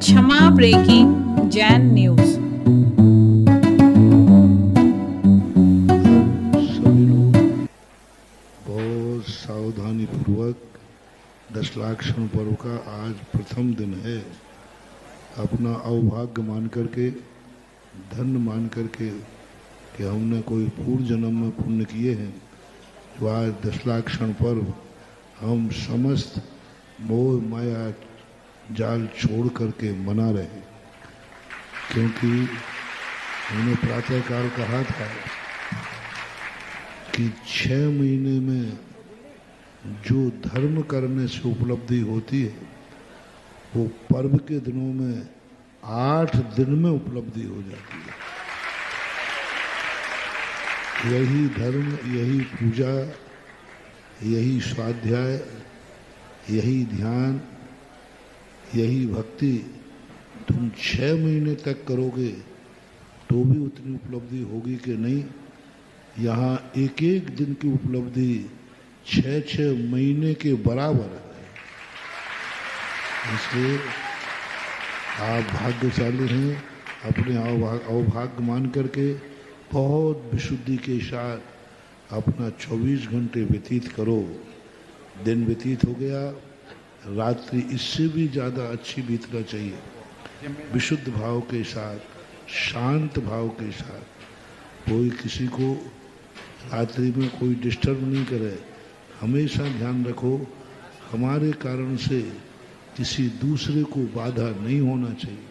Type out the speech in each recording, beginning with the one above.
क्षमा breaking Jain news. सभी लोग बहुत सावधानी पूर्वक दशलाक्षण पर्व का आज प्रथम दिन है। अपना अवभाग्य मान करके, धन्य मान करके कि हमने कोई पूर्व जन्म में पुण्य किए हैं, जो आज दशलाक्षण पर्व हम समस्त मोह माया जाल छोड़ करके मना रहे हैं। क्योंकि हमने प्रातःकाल कहा था कि 6 महीने में जो धर्म करने से उपलब्धि होती है, वो पर्व के दिनों में 8 दिन में उपलब्धि हो जाती है। यही धर्म, यही पूजा, यही स्वाध्याय, यही ध्यान, यही भक्ति तुम 6 महीने तक करोगे तो भी उतनी उपलब्धि होगी कि नहीं। यहाँ एक एक दिन की उपलब्धि 6-6 महीने के बराबर है। इसलिए आप भाग्यशाली हैं। अपने अवभाग्य मान करके बहुत विशुद्धि के साथ अपना 24 घंटे व्यतीत करो। दिन व्यतीत हो गया, रात्रि इससे भी ज़्यादा अच्छी बीतना चाहिए। विशुद्ध भाव के साथ, शांत भाव के साथ। कोई किसी को रात्रि में कोई डिस्टर्ब नहीं करे। हमेशा ध्यान रखो, हमारे कारण से किसी दूसरे को बाधा नहीं होना चाहिए।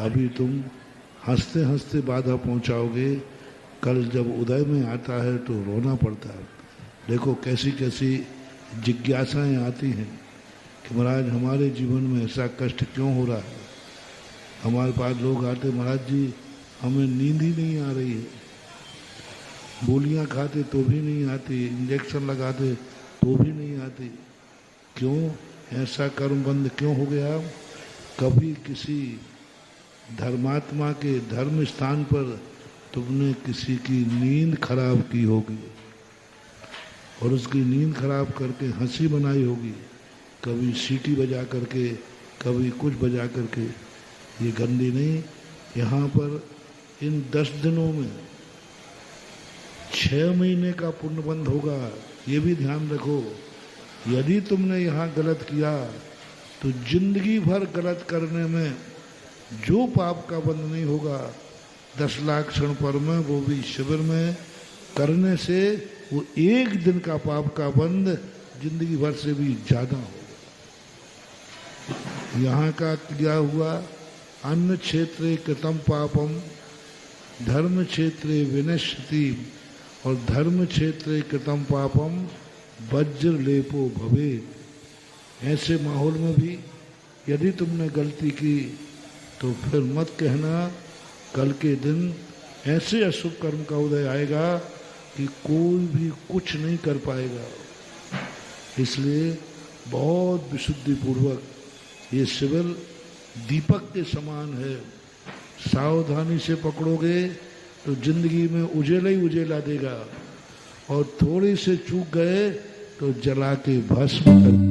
अभी तुम हंसते हंसते बाधा पहुंचाओगे, कल जब उदय में आता है तो रोना पड़ता है। देखो कैसी कैसी जिज्ञासाएं आती हैं कि महाराज हमारे जीवन में ऐसा कष्ट क्यों हो रहा है। हमारे पास लोग आते, महाराज जी हमें नींद ही नहीं आ रही है, गोलियां खाते तो भी नहीं आती, इंजेक्शन लगाते तो भी नहीं आती। क्यों ऐसा कर्म बंद क्यों हो गया? कभी किसी धर्मात्मा के धर्म स्थान पर तुमने किसी की नींद खराब की होगी और उसकी नींद खराब करके हंसी बनाई होगी, कभी सीटी बजा करके, कभी कुछ बजा करके। ये गंदी नहीं। यहाँ पर इन 10 दिनों में 6 महीने का पुण्य बंद होगा, ये भी ध्यान रखो। यदि तुमने यहाँ गलत किया तो जिंदगी भर गलत करने में जो पाप का बंद नहीं होगा, 10 लाख क्षण पर्व में, वो भी शिविर में करने से वो एक दिन का पाप का बंद जिंदगी भर से भी ज्यादा होगा। यहाँ का क्या हुआ? अन्य क्षेत्रे कृतम पापम धर्म क्षेत्रे विनश्यति और धर्म क्षेत्रे कृतम पापम वज्र लेपो भवे। ऐसे माहौल में भी यदि तुमने गलती की तो फिर मत कहना कल के दिन ऐसे अशुभ कर्म का उदय आएगा कि कोई भी कुछ नहीं कर पाएगा। इसलिए बहुत विशुद्धि पूर्वक ये शिविर दीपक के समान है। सावधानी से पकड़ोगे तो जिंदगी में उजेला ही उजेला देगा, और थोड़े से चूक गए तो जला के भस्म कर